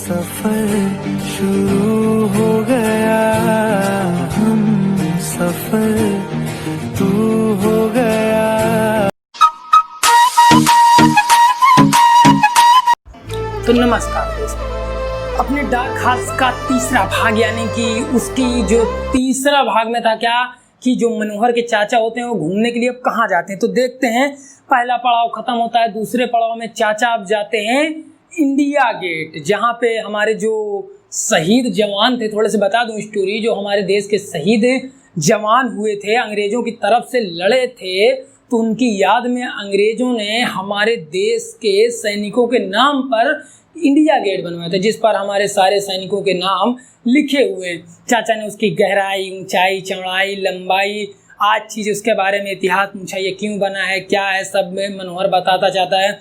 सफर शुरू हो गया, हम सफर तू हो गया। तो नमस्कार दोस्तों, अपने डार्क हार्स का तीसरा भाग यानी कि उसकी जो तीसरा भाग में था क्या कि जो मनोहर के चाचा होते हैं वो घूमने के लिए अब कहाँ जाते हैं। तो देखते हैं, पहला पड़ाव खत्म होता है, दूसरे पड़ाव में चाचा अब जाते हैं इंडिया गेट, जहाँ पे हमारे जो शहीद जवान थे, थोड़े से बता दूं स्टोरी, जो हमारे देश के शहीद जवान हुए थे, अंग्रेजों की तरफ से लड़े थे, तो उनकी याद में अंग्रेजों ने हमारे देश के सैनिकों के नाम पर इंडिया गेट बनवाया था, जिस पर हमारे सारे सैनिकों के नाम लिखे हुए। चाचा ने उसकी गहराई, ऊंचाई, चौड़ाई, लंबाई, आज चीज़ उसके बारे में इतिहास पूछा, ये क्यों बना है, क्या है, सब में मनोहर बताता जाता है।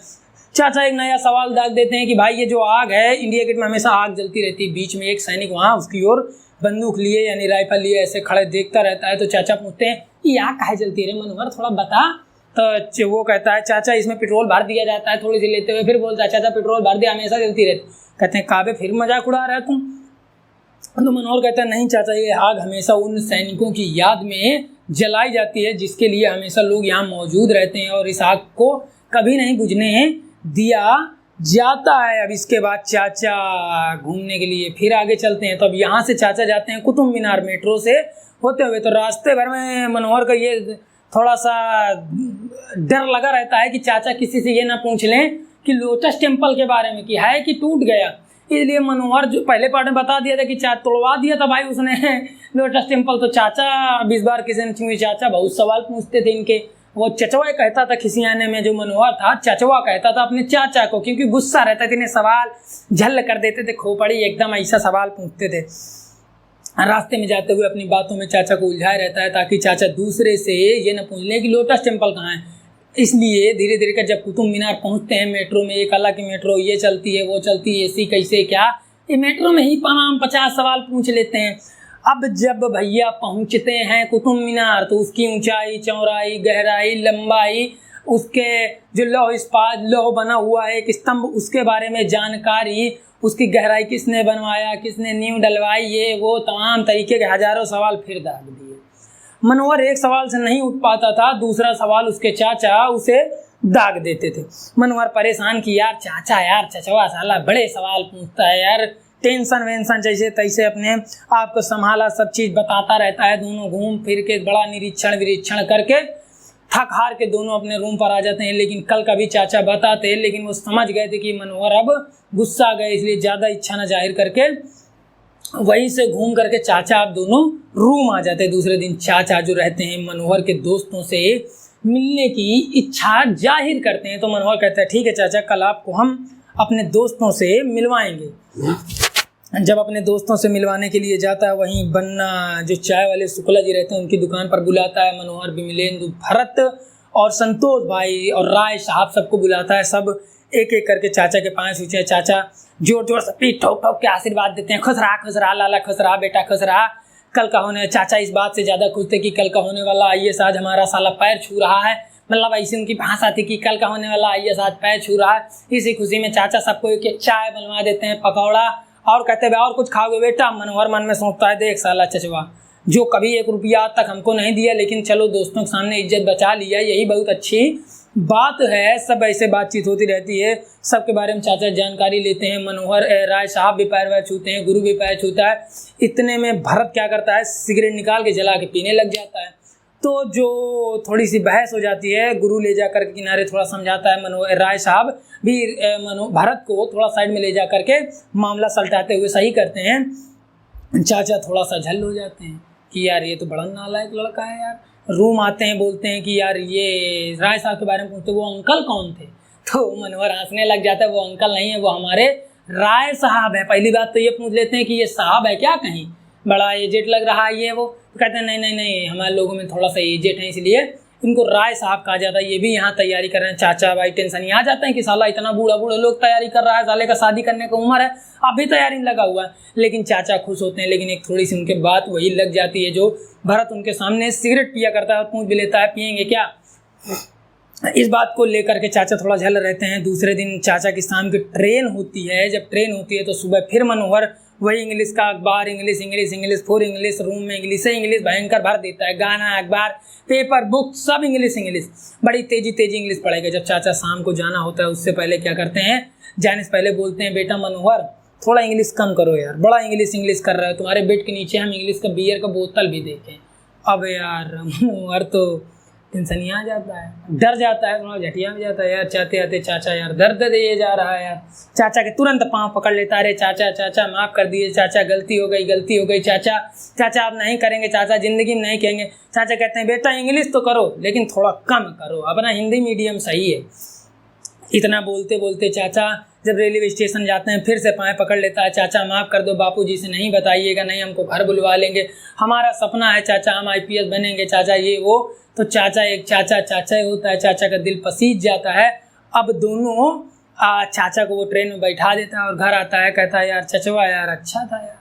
चाचा एक नया सवाल दाग देते हैं कि भाई ये जो आग है, इंडिया गेट में हमेशा आग जलती रहती है, बीच में एक सैनिक वहाँ उसकी ओर बंदूक लिए यानी राइफल लिए ऐसे खड़े देखता रहता है। तो चाचा पूछते हैं कि आग काहे जलती है रे मनोहर, थोड़ा बता। तो वो कहता है चाचा इसमें पेट्रोल भर दिया जाता है, थोड़ी सी लेते हुए फिर बोलता है चाचा पेट्रोल भर दिया, हमेशा जलती रहती। कहते हैं काबे फिर मजाक उड़ा रहा है तुम। तो मनोहर कहता है नहीं चाचा, ये आग हमेशा उन सैनिकों की याद में जलाई जाती है जिसके लिए हमेशा लोग यहाँ मौजूद रहते हैं, और इस आग को कभी नहीं बुझने दिया जाता है। अब इसके बाद चाचा घूमने के लिए फिर आगे चलते हैं। तो अब यहाँ से चाचा जाते हैं कुतुब मीनार मेट्रो से होते हुए। तो रास्ते भर में मनोहर का ये थोड़ा सा डर लगा रहता है कि चाचा किसी से ये ना पूछ लें कि लोटस टेम्पल के बारे में कि है कि टूट गया। इसलिए मनोहर जो पहले पार्ट में बता दिया था कि तोड़वा दिया था भाई उसने लोटस टेम्पल। तो चाचा अब इस बार किसी ने चाचा बहुत सवाल पूछते थे इनके। वो चचवा कहता था खिसियाने में, जो मनोहर था चचवा कहता था अपने चाचा को, क्योंकि गुस्सा रहता था, इन्हें सवाल झल कर देते थे, खोपड़ी एकदम ऐसा सवाल पूछते थे। रास्ते में जाते हुए अपनी बातों में चाचा को उलझाए रहता है ताकि चाचा दूसरे से ये न पूछ ले कि लोटस टेम्पल कहाँ है। इसलिए धीरे धीरे कर जब कुतुब मीनार पहुँचते हैं मेट्रो में, एक अलग की मेट्रो, ये चलती है वो चलती है, एसी कैसे क्या, ये मेट्रो में ही 50 सवाल पूछ लेते हैं। अब जब भैया पहुँचते हैं कुतुब मीनार तो उसकी ऊंचाई, चौड़ाई, गहराई, लंबाई, उसके जो लौह बना हुआ है एक स्तंभ, उसके बारे में जानकारी, उसकी गहराई किसने बनवाया, किसने नींव डलवाई, ये वो तमाम तरीके के हजारों सवाल फिर दाग दिए। मनोहर एक सवाल से नहीं उठ पाता था, दूसरा सवाल उसके चाचा उसे दाग देते थे। मनोहर परेशान कि यार चाचा, यार चचवा साला बड़े सवाल पूछता है यार, टेंशन वेंशन जैसे तैसे अपने आप को संभाला, सब चीज़ बताता रहता है। दोनों घूम फिर के बड़ा निरीक्षण करके थक हार के दोनों अपने रूम पर आ जाते हैं। लेकिन कल का भी चाचा बताते, लेकिन वो समझ गए थे कि मनोहर अब गुस्सा गए, इसलिए ज़्यादा इच्छा न जाहिर करके वहीं से घूम करके चाचा आप दोनों रूम आ जाते हैं। दूसरे दिन चाचा जो रहते हैं मनोहर के दोस्तों से मिलने की इच्छा जाहिर करते हैं। तो मनोहर कहता है ठीक है चाचा, कल आपको हम अपने दोस्तों से मिलवाएंगे। जब अपने दोस्तों से मिलवाने के लिए जाता है, वहीं बन्ना जो चाय वाले शुक्ला जी रहते हैं उनकी दुकान पर बुलाता है। मनोहर, विमलेंदु, भरत और संतोष भाई और राय साहब सबको बुलाता है। सब एक एक करके चाचा के पास पूछे। चाचा जोर जोर से पीठ ठोक ठोक के आशीर्वाद देते हैं, खुश रहा लाला, खुश रहा बेटा, खुश रहा। कल का होने, चाचा इस बात से ज़्यादा खुश थे कि कल का होने वाला IAS आज हमारा साला पैर छू रहा है। मतलब ऐसी उनकी भाषा थी कि कल का होने वाला IAS आज पैर छू रहा है। इसी खुशी में चाचा सबको एक चाय बनवा देते हैं, पकौड़ा, और कहते हैं और कुछ खाओगे बेटा। मनोहर मन में सोचता है देख साला चचवा जो कभी 1 रुपया आज तक हमको नहीं दिया, लेकिन चलो दोस्तों के सामने इज्जत बचा लिया, यही बहुत अच्छी बात है। सब ऐसे बातचीत होती रहती है, सबके बारे में चाचा जानकारी लेते हैं। मनोहर, राय साहब भी पैर छूते हैं, गुरु भी पैर छूता है। इतने में भरत क्या करता है, सिगरेट निकाल के जला के पीने लग जाता है। तो जो थोड़ी सी बहस हो जाती है, गुरु ले जाकर के किनारे थोड़ा समझाता है। मनोहर, राय साहब भी भरत को थोड़ा साइड में ले जा करके मामला सलटाते हुए सही करते हैं। चाचा थोड़ा सा झल हो जाते हैं कि यार ये तो बड़ा नालायक लड़का है यार। रूम आते हैं, बोलते हैं कि यार ये राय साहब के बारे में पूछते, वो अंकल कौन थे। तो मनोहर हंसने लग जाता है, वो अंकल नहीं है, वो हमारे राय साहब है। पहली बात तो ये पूछ लेते हैं कि ये साहब है क्या, कहीं बड़ा एजेड लग रहा है ये वो। तो कहते हैं नहीं, हमारे लोगों में थोड़ा सा एजेड है, इसलिए इनको राय साहब कहा जाता है। ये भी यहाँ तैयारी कर रहे हैं। चाचा भाई टेंशन ही आ जाते हैं कि साला इतना बूढ़ा लोग तैयारी कर रहा है, साले का शादी करने का उम्र है, अभी तैयारी में लगा हुआ है। लेकिन चाचा खुश होते हैं। लेकिन एक थोड़ी सी उनके बात वही लग जाती है जो भरत उनके सामने सिगरेट पिया करता है और पूछ भी लेता है पियेंगे क्या। इस बात को लेकर के चाचा थोड़ा झल रहते हैं। दूसरे दिन चाचा की शाम की ट्रेन होती है। जब ट्रेन होती है तो सुबह फिर मनोहर वही इंग्लिश का अखबार, English English English for English, room में इंग्लिश से इंग्लिश भयंकर भर देता है। गाना, अखबार, पेपर, बुक सब इंग्लिश इंग्लिश, बड़ी तेजी तेजी इंग्लिश पढ़ेगा। जब चाचा शाम को जाना होता है उससे पहले क्या करते हैं, जाने से पहले बोलते हैं, बेटा मनोहर थोड़ा इंग्लिश कम करो यार, बड़ा इंग्लिश इंग्लिश कर रहा है, तुम्हारे बेड के नीचे हम इंग्लिश का बियर का बोतल भी देखें। अब यार मनोहर तो टेंशन ही आ जाता है, डर जाता है, थोड़ा झटिया भी जाता है यार। चाहते आते चाचा यार दर्द दिए जा रहा है यार। चाचा के तुरंत पाँव पकड़ लेता है, अरे चाचा चाचा माफ़ कर दिए चाचा, गलती हो गई चाचा, चाचा आप नहीं करेंगे चाचा, ज़िंदगी में नहीं कहेंगे। चाचा कहते हैं बेटा इंग्लिश तो करो लेकिन थोड़ा कम करो, अपना हिंदी मीडियम सही है। इतना बोलते बोलते चाचा जब रेलवे स्टेशन जाते हैं फिर से पाँव पकड़ लेता है, चाचा माफ़ कर दो, बापूजी से नहीं बताइएगा, नहीं हमको घर बुलवा लेंगे, हमारा सपना है चाचा हम IPS बनेंगे चाचा, ये वो। तो चाचा एक चाचा ही होता है, चाचा का दिल पसीज जाता है। अब दोनों चाचा को वो ट्रेन में बैठा देता है और घर आता है, कहता है यार चचवा यार अच्छा था यार,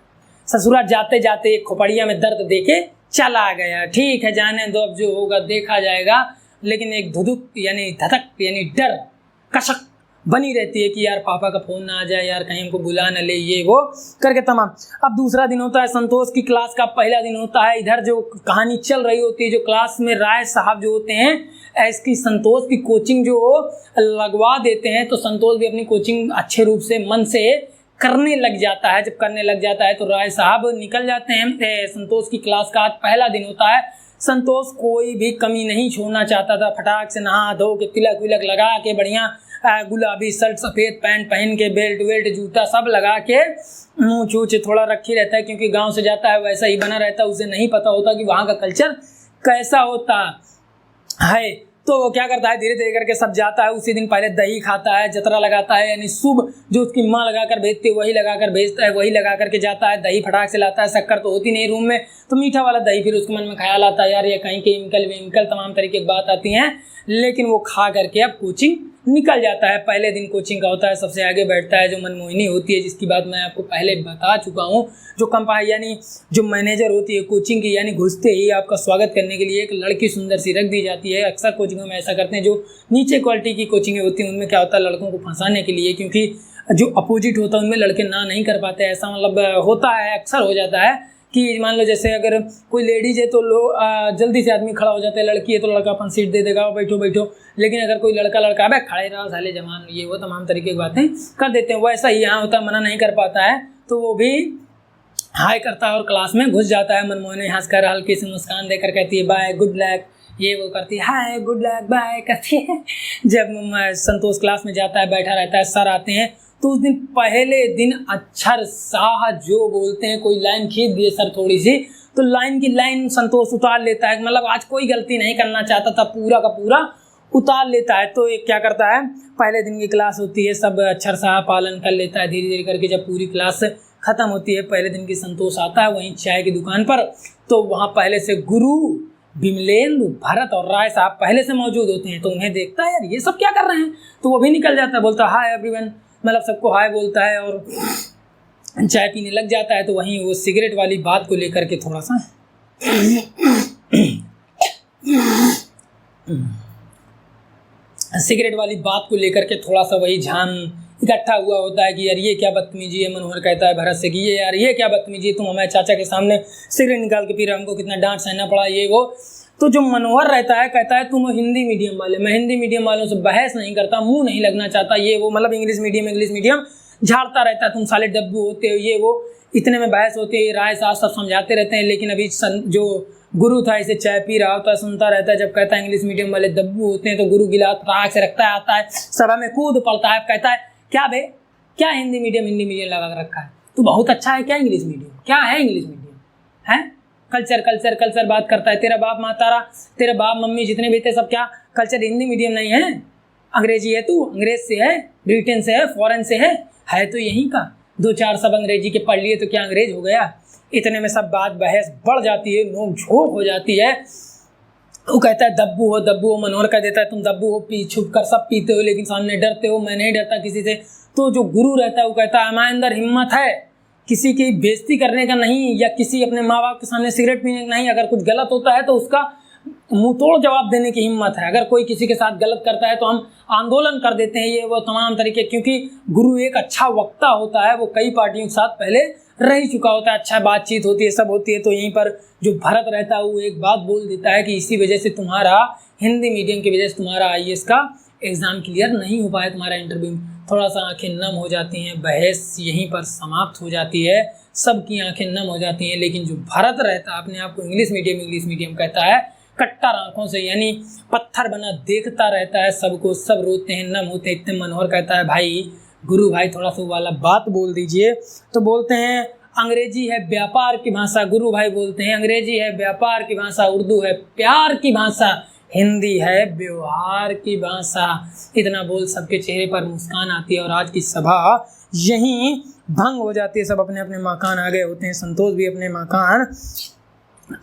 ससुराल जाते जाते एक खोपड़िया में दर्द देके चला गया, ठीक है जाने दो, अब जो होगा देखा जाएगा। लेकिन एक धुधुक यानी धधक यानी डर कशक बनी रहती है कि यार पापा का फ़ोन ना आ जाए यार, कहीं हमको बुला न ले, ये वो करके तमाम। अब दूसरा दिन होता है, संतोष की क्लास का पहला दिन होता है। इधर जो कहानी चल रही होती है, जो क्लास में राय साहब जो होते हैं इसकी संतोष की कोचिंग जो लगवा देते हैं, तो संतोष भी अपनी कोचिंग अच्छे रूप से मन से करने लग जाता है। जब करने लग जाता है तो राय साहब निकल जाते हैं। संतोष की क्लास का आज पहला दिन होता है। संतोष कोई भी कमी नहीं छोड़ना चाहता था, फटाक से नहा धो के तिलक विलक लगा के बढ़िया गुलाबी शर्ट सफ़ेद पैंट पहन के बेल्ट वेल्ट जूता सब लगा के मुँह छूछ थोड़ा रखी रहता है, क्योंकि गांव से जाता है वैसा ही बना रहता है, उसे नहीं पता होता कि वहाँ का कल्चर कैसा होता है। तो वो क्या करता है, धीरे धीरे करके सब जाता है। उसी दिन पहले दही खाता है, जतरा लगाता है, यानी शुभ जो उसकी माँ लगा कर भेजती है वही लगा कर भेजता है, वही लगा करके जाता है। दही फटाक से लाता है, शक्कर तो होती नहीं रूम में, तो मीठा वाला दही। फिर उसके मन में ख्याल आता है यार ये कहीं के इमकल तमाम तरीके की बात आती हैं, लेकिन वो खा करके अब कोचिंग निकल जाता है। पहले दिन कोचिंग का होता है, सबसे आगे बैठता है जो मनमोहिनी होती है, जिसकी बात मैं आपको पहले बता चुका हूँ। जो कंपाई यानी जो मैनेजर होती है कोचिंग की, यानी घुसते ही आपका स्वागत करने के लिए एक लड़की सुंदर सी रख दी जाती है। अक्सर कोचिंगों में ऐसा करते हैं, जो नीचे क्वालिटी की कोचिंगें होती हैं उनमें क्या होता है, लड़कों को फंसाने के लिए, क्योंकि जो अपोजिट होता है उनमें लड़के ना नहीं कर पाते, ऐसा मतलब होता है, अक्सर हो जाता है कि मान लो जैसे अगर कोई लेडीज़ है तो जल्दी से आदमी खड़ा हो जाता है, लड़की है तो लड़का अपन सीट दे देगा, बैठो बैठो। लेकिन अगर कोई लड़का अबे खड़े रहो साले जवान, ये वो तमाम तरीके की बातें कर देते हैं। वैसा ही यहाँ होता है, मना नहीं कर पाता है तो वो भी हाय करता है और क्लास में घुस जाता है। मनमोहनी हंसकर हल्की सी मुस्कान देकर कहती है बाय गुड लक, ये वो करती है, हाय गुड लक बाय करती है। जब संतोष क्लास में जाता है, बैठा रहता है, सर आते हैं, तो उस दिन पहले दिन अक्षर शाह जो बोलते हैं, कोई लाइन खींच दिए सर थोड़ी सी, तो लाइन की लाइन संतोष उतार लेता है। मतलब आज कोई गलती नहीं करना चाहता था, पूरा का पूरा उतार लेता है। तो एक क्या करता है, पहले दिन की क्लास होती है, सब अक्षर शाह पालन कर लेता है धीरे धीरे करके। जब पूरी क्लास ख़त्म होती है, पहले दिन की संतोष आता है वहीं चाय की दुकान पर, तो वहाँ पहले से गुरु विमलेंदु भरत और राय साहब पहले से मौजूद होते हैं। तो उन्हें देखता है यार ये सब क्या कर रहे हैं, तो वो भी निकल जाता है, बोलता है हाय एवरीवन, मतलब सबको हाय बोलता है और चाय पीने लग जाता है। तो वहीं वो सिगरेट वाली बात को लेकर के थोड़ा सा वही झाम इकट्ठा हुआ होता है कि यार ये क्या बदतमीजी है। मनोहर कहता है भरत से कि ये यार ये क्या बदतमीजी है, तुम हमारे चाचा के सामने सिगरेट निकाल के पी रहे, हमको कितना डांट सहना पड़ा, ये वो। तो जो मनोहर रहता है कहता है तुम हिंदी मीडियम वाले, मैं हिंदी मीडियम वालों से बहस नहीं करता, मुंह नहीं लगना चाहता, ये वो, मतलब इंग्लिश मीडियम झाड़ता रहता है, तुम साले डब्बू होते हो, ये वो। इतने में बहस होती है, राय साहब सब समझाते रहते हैं, लेकिन अभी जो गुरु था इसे चाय पी रहा होता है, सुनता रहता है। जब कहता है इंग्लिश मीडियम वाले डब्बू होते हैं, तो गुरु गिलास राग से रखता है, आता है सभा में कूद पड़ता है, कहता है क्या बे, क्या हिंदी मीडियम लगा कर रखा है, तू बहुत अच्छा है क्या इंग्लिश मीडियम, क्या है इंग्लिश मीडियम है, कल्चर बात करता है, तेरा बाप मातारा, तेरे बाप मम्मी जितने भी थे सब क्या कल्चर हिंदी मीडियम नहीं है, अंग्रेजी है, तू अंग्रेज से है, ब्रिटेन से है, फॉरेन से है तो यहीं का, 2-4 सब अंग्रेजी के पढ़ लिए तो क्या अंग्रेज हो गया। इतने में सब बात बहस बढ़ जाती है, नोक झोंक हो जाती है। वो कहता है दब्बू हो, मनोहर कह देता है तुम दब्बू हो, पी छुप कर सब पीते हो लेकिन सामने डरते हो, मैं नहीं डरता किसी से। तो जो गुरु रहता है वो कहता है हमारे अंदर हिम्मत है, किसी की बेइज्जती करने का नहीं, या किसी अपने माँ बाप के सामने सिगरेट पीने का नहीं, अगर कुछ गलत होता है तो उसका मुंह तोड़ जवाब देने की हिम्मत है। अगर कोई किसी के साथ गलत करता है तो हम आंदोलन कर देते हैं, ये वो तमाम तरीके, क्योंकि गुरु एक अच्छा वक्ता होता है, वो कई पार्टियों के साथ पहले रह ही चुका होता है, अच्छा बातचीत होती है, सब होती है। तो यहीं पर जो भरत रहता है वो एक बात बोल देता है कि इसी वजह से तुम्हारा हिंदी मीडियम की वजह से तुम्हारा IAS का एग्ज़ाम क्लियर नहीं हो पाया, तुम्हारा इंटरव्यू। थोड़ा सा आंखें नम हो जाती हैं, बहस यहीं पर समाप्त हो जाती है, सबकी आंखें नम हो जाती हैं। लेकिन जो भरत रहता है, अपने आप को इंग्लिश मीडियम कहता है, कट्टर आंखों से यानी पत्थर बना देखता रहता है सबको, सब रोते हैं, नम होते हैं। इतने मनोहर कहता है भाई गुरु भाई थोड़ा सा वाला बात बोल दीजिए। तो बोलते हैं अंग्रेजी है व्यापार की भाषा, गुरु भाई बोलते हैं अंग्रेजी है व्यापार की भाषा, उर्दू है प्यार की भाषा, हिंदी है व्यवहार की भाषा। इतना बोल सबके चेहरे पर मुस्कान आती है और आज की सभा यहीं भंग हो जाती है। सब अपने अपने मकान आ गए होते हैं, संतोष भी अपने मकान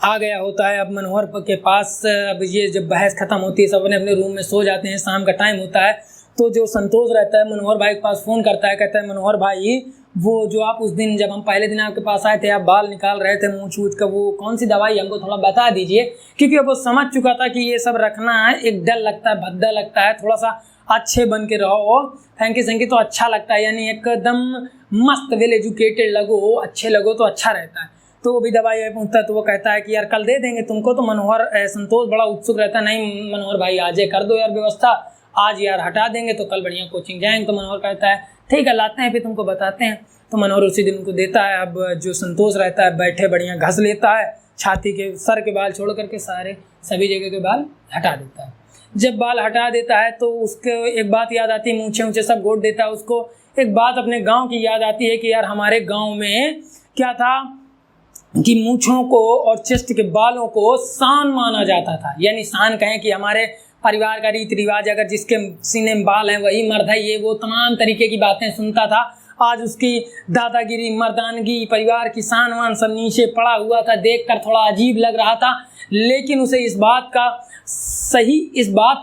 आ गया होता है। अब मनोहर के पास अब ये जब बहस खत्म होती है, सब अपने अपने रूम में सो जाते हैं, शाम का टाइम होता है। तो जो संतोष रहता है मनोहर भाई के पास फ़ोन करता है, कहता है मनोहर भाई वो जो आप उस दिन जब हम पहले दिन आपके पास आए थे, आप बाल निकाल रहे थे मुँह छूट का, वो कौन सी दवाई हमको थोड़ा बता दीजिए। क्योंकि अब वो समझ चुका था कि ये सब रखना है, एक डर लगता है, भद्दा लगता है, थोड़ा सा अच्छे बन के रहो, फैंकी तो अच्छा लगता है, यानी एकदम मस्त वेल एजुकेटेड लगो, अच्छे लगो तो अच्छा रहता है। तो वो भी दवाई पूछता है तो वो कहता है कि यार कल दे देंगे तुमको। तो मनोहर संतोष बड़ा उत्सुक रहता है, नहीं मनोहर भाई आज कर दो यार व्यवस्था, आज यार हटा देंगे तो कल बढ़िया कोचिंग जाएंगे। तो मनोहर कहता है ठीक है लाते हैं फिर तुमको बताते हैं। तो मनोहर उसी दिन उनको देता है। अब जो संतोष रहता है बैठे बढ़िया घस लेता है, छाती के सर के बाल छोड़ करके सारे सभी जगह के बाल हटा देता है। जब बाल हटा देता है तो उसके एक बात याद आती है, मूछे ऊँचे सब गोड़ देता है उसको। एक बात अपने गाँव की याद आती है कि यार हमारे गाँव में क्या था कि मूछों को और चेस्ट के बालों को शान माना जाता था, यानी शान कहें कि हमारे परिवार का रीति रिवाज, अगर जिसके सीने में बाल हैं वही मर्द है, ये वो तमाम तरीके की बातें सुनता था। आज उसकी दादागिरी, मर्दानगी, परिवार की शान वान सब नीचे पड़ा हुआ था, देखकर थोड़ा अजीब लग रहा था। लेकिन उसे इस बात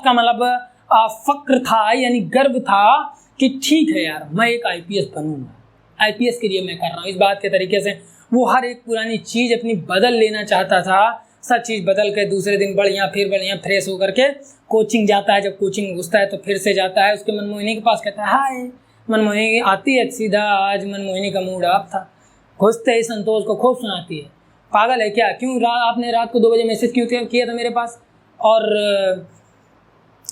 का मतलब फक्र था, यानी गर्व था कि ठीक है यार मैं एक IPS बनूंगा, IPS के लिए मैं कर रहा हूँ। इस बात के तरीके से वो हर एक पुरानी चीज़ अपनी बदल लेना चाहता था। सब चीज़ बदल के दूसरे दिन बढ़िया फ्रेश होकर के कोचिंग जाता है। जब कोचिंग घुसता है तो फिर से जाता है उसके मनमोहिनी के पास, कहता है हाय। मनमोहिनी आती है सीधा, आज मनमोहिनी का मूड ऑफ था। घुसते ही संतोष को खूब सुनाती है, पागल है क्या, क्यों आपने रात को 2 बजे मैसेज क्यों किया था मेरे पास, और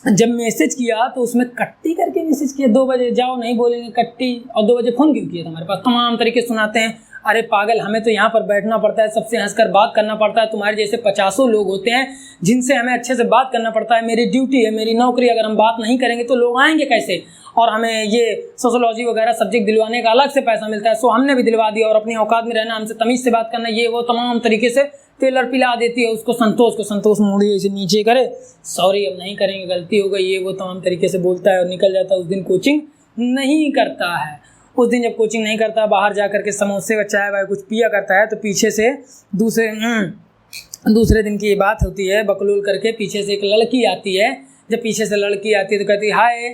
जब मैसेज किया तो उसमें कट्टी करके मैसेज किया, 2 बजे जाओ नहीं बोलेंगे कट्टी, और 2 बजे फ़ोन क्यों किया था हमारे पास। तमाम तरीके सुनाते हैं। अरे पागल, हमें तो यहाँ पर बैठना पड़ता है, सबसे हंसकर बात करना पड़ता है, तुम्हारे जैसे 50 लोग होते हैं जिनसे हमें अच्छे से बात करना पड़ता है। मेरी ड्यूटी है, मेरी नौकरी, अगर हम बात नहीं करेंगे तो लोग आएंगे कैसे, और हमें ये सोशोलॉजी वगैरह सब्जेक्ट दिलवाने का अलग से पैसा मिलता है, सो हमने भी दिलवा दिया। और अपनी औकात में रहना, हमसे तमीज़ से बात करना, ये वो तमाम तरीके से टेलर पिला देती है उसको संतोष मुड़ी इसे नीचे करे, सॉरी अब नहीं करेंगे, गलती हो गई, ये वो तमाम तरीके से बोलता है और निकल जाता है। उस दिन कोचिंग नहीं करता है। उस दिन जब कोचिंग नहीं करता, बाहर जा करके समोसे व चाय वाय कुछ पिया करता है, तो पीछे से दूसरे दिन की ये बात होती है, बकलूल करके पीछे से एक लड़की आती है। जब पीछे से लड़की आती है तो कहती हाय।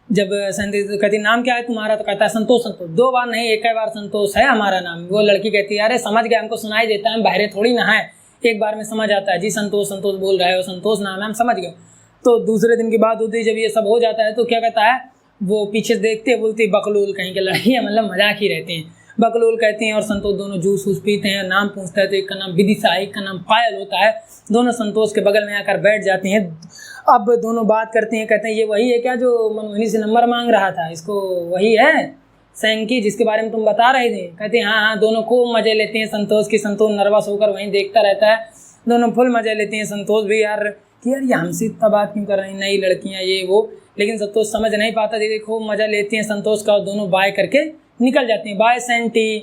जब कहती नाम क्या है तुम्हारा, तो कहता है संतोष। 2 बार नहीं, एक ही बार संतोष है हमारा नाम। वो लड़की कहती है अरे समझ गया, हमको सुनाई देता है, हम बहरे थोड़ी ना है, एक बार में समझ आता है जी, संतोष बोल रहे हो, संतोष नाम है, हम समझ गए। तो दूसरे दिन की बात होती है, जब ये सब हो जाता है तो क्या कहता है, वो पीछे से देखते हैं, बोलती है बकलूल कहीं के लड़कियाँ, मतलब मजाक ही रहती हैं, बकलूल कहती हैं। और संतोष दोनों जूस पीते हैं, नाम पूछता है तो एक का नाम विदिशा, एक का नाम पायल होता है। दोनों संतोष के बगल में आकर बैठ जाती हैं। अब दोनों बात करती हैं, कहते हैं ये वही है क्या जो मनमोहिनी से नंबर मांग रहा था, इसको वही है सैंकी जिसके बारे में तुम बता रहे थे। कहते हैं हाँ। दोनों खूब मजे लेते हैं संतोष नर्वस होकर वहीं देखता रहता है। दोनों फुल मजे लेते हैं। संतोष भी यार कि यार ये हमसे इतना बात क्यों कर रही हैं, नई लड़कियाँ ये वो, लेकिन संतोष समझ नहीं पाता। देखिए खूब मज़ा लेती हैं संतोष का, और दोनों बाय करके निकल जाती हैं, बाय सेंटी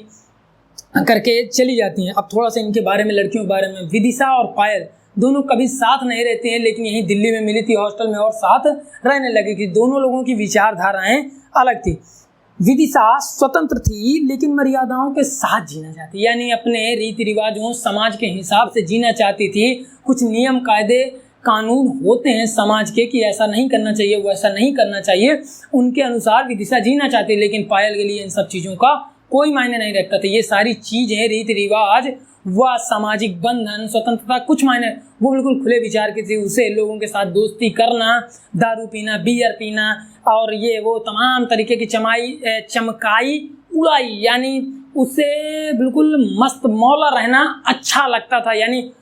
करके चली जाती हैं। अब थोड़ा सा इनके बारे में, लड़कियों के बारे में, विदिशा और पायल दोनों कभी साथ नहीं रहती हैं, लेकिन यहीं दिल्ली में मिली थी हॉस्टल में और साथ रहने लगी थी। दोनों लोगों की विचारधाराएं अलग थी। विदिशा स्वतंत्र थी लेकिन मर्यादाओं के साथ जीना चाहती, यानी अपने रीति रिवाजों समाज के हिसाब से जीना चाहती थी। कुछ नियम कायदे कानून होते हैं समाज के कि ऐसा नहीं करना चाहिए, वो ऐसा नहीं करना चाहिए, उनके अनुसार विदिशा जीना चाहती है। लेकिन पायल के लिए इन सब चीज़ों का कोई मायने नहीं रखता था। ये सारी चीजें, रीति रिवाज व सामाजिक बंधन, स्वतंत्रता, कुछ मायने, वो बिल्कुल खुले विचार की थी। उसे लोगों के साथ दोस्ती करना, दारू पीना, बियर पीना और ये वो तमाम तरीके की चमकाई उड़ाई, यानी उसे बिल्कुल मस्त मौला रहना अच्छा लगता था, यानी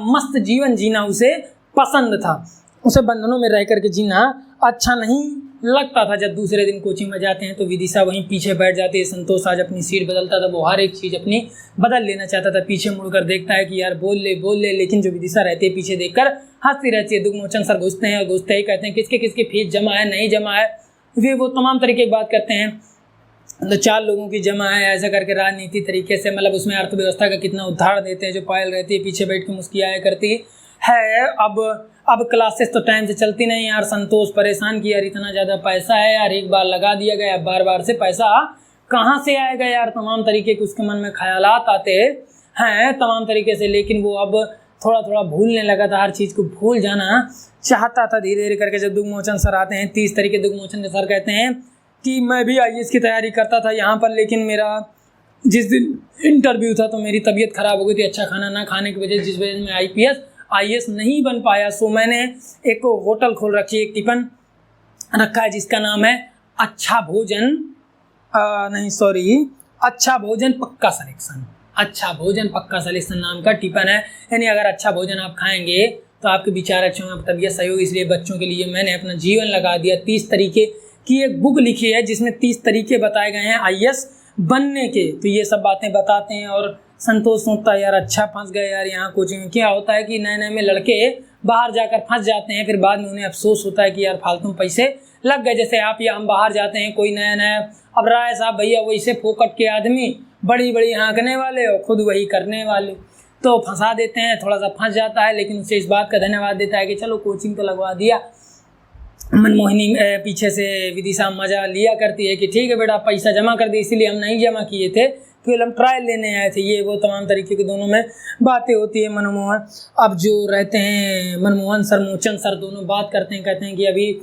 मस्त जीवन जीना उसे पसंद था। उसे बंधनों में रह करके जीना अच्छा नहीं लगता था। जब दूसरे दिन कोचिंग में जाते हैं तो विदिशा वहीं पीछे बैठ जाती है। संतोष आज अपनी सीट बदलता था, वो हर एक चीज़ अपनी बदल लेना चाहता था। पीछे मुड़कर देखता है कि यार बोल ले, लेकिन जो विदिशा रहती है पीछे देखकर हंसती रहती है। दुग्मोचन सर घुसते हैं और घुसते ही कहते हैं किसके किसके फीस जमा है, नहीं जमा है। वे वो तमाम तरीके की बात करते हैं। तो 4 लोगों की जमा है, ऐसा करके राजनीति तरीके से, मतलब उसमें अर्थव्यवस्था का कितना उद्धार देते हैं। जो पायल रहती है पीछे बैठ के मुस्कियाया करती है। अब क्लासेस तो टाइम से चलती नहीं यार। संतोष परेशान कि यार इतना ज़्यादा पैसा है यार, एक बार लगा दिया गया, बार बार से पैसा कहाँ से आएगा यार। तमाम तरीके के उसके मन में ख्यालात आते हैं तमाम तरीके से, लेकिन वो अब थोड़ा थोड़ा भूलने लगा था, हर चीज़ को भूल जाना चाहता था धीरे धीरे करके। जब दुग्मोचन सर आते हैं 30 तरीके, दुग्मोचन के सर कहते हैं कि मैं भी IAS की तैयारी करता था यहाँ पर, लेकिन मेरा जिस दिन इंटरव्यू था तो मेरी तबीयत ख़राब हो गई थी। अच्छा खाना ना खाने की वजह, जिस वजह से मैं IAS नहीं बन पाया। सो मैंने एक होटल खोल रखी है, एक टिफिन रखा है जिसका नाम है अच्छा भोजन पक्का सिलेक्शन। अच्छा भोजन पक्का सिलेक्शन नाम का टिफिन है। यानी अगर अच्छा भोजन आप खाएंगे तो आपके विचार अच्छे होंगे, आपकी तबीयत सही होगी। इसलिए बच्चों के लिए मैंने अपना जीवन लगा दिया। 30 तरीके की एक बुक लिखी है जिसमें 30 तरीके बताए गए हैं IAS बनने के। तो ये सब बातें बताते हैं और संतोष सोचता है यार अच्छा फंस गए यार यहाँ कोचिंग में। क्या होता है कि नए नए में लड़के बाहर जाकर फंस जाते हैं, फिर बाद में उन्हें अफसोस होता है कि यार फालतू पैसे लग गए। जैसे आप या हम बाहर जाते हैं, कोई नया नया, अब राय साहब भैया वैसे फोकट के आदमी, बड़ी बड़ी हाँकने वाले और खुद वही करने वाले, तो फंसा देते हैं, थोड़ा सा फंस जाता है। लेकिन उसे इस बात का धन्यवाद देता है कि चलो कोचिंग तो लगवा दिया। मनमोहिनी पीछे से विदिशा मजा लिया करती है कि ठीक है बेटा पैसा जमा कर दिए, इसीलिए हम नहीं जमा किए थे, केवल हम ट्रायल लेने आए थे। ये वो तमाम तरीके के दोनों में बातें होती है। मनमोहन अब जो रहते हैं, मनमोहन सर, मोचन सर, दोनों बात करते हैं, कहते हैं कि अभी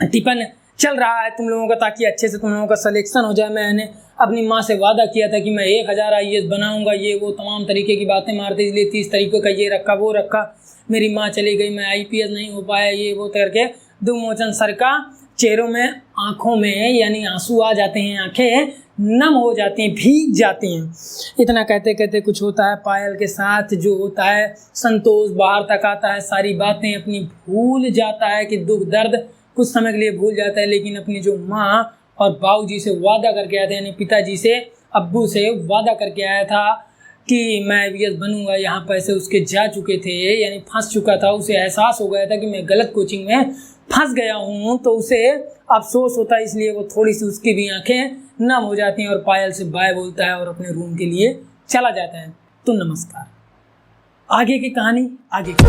टिफिन चल रहा है तुम लोगों का, ताकि अच्छे से तुम लोगों का सिलेक्शन हो जाए। मैंने अपनी माँ से वादा किया था कि मैं 1000 IAS बनाऊंगा। ये वो तमाम तरीके की बातें मारते, इसलिए 30 तरीकों का ये रखा वो रखा। मेरी माँ चली गई, मैं IPS नहीं हो पाया, ये वो करके दुग्मोचन सर का चेहरों में, आँखों में यानी आंसू आ जाते हैं, आंखें नम हो जाती हैं, भीग जाती हैं। इतना कहते कहते कुछ होता है पायल के साथ जो होता है। संतोष बाहर तक आता है, सारी बातें अपनी भूल जाता है कि दुख दर्द कुछ समय के लिए भूल जाता है, लेकिन अपनी जो माँ और बाबूजी से वादा करके आए थे, यानी पिताजी से, अब्बू से वादा करके आया था कि मैं IAS बनूंगा। यहाँ पैसे उसके जा चुके थे, यानी फंस चुका था। उसे एहसास हो गया था कि मैं गलत कोचिंग में फंस गया हूँ, तो उसे अफसोस होता है। इसलिए वो थोड़ी सी उसकी भी आंखें नम हो जाती हैं और पायल से बाय बोलता है और अपने रूम के लिए चला जाता है। तो नमस्कार, आगे की कहानी आगे की।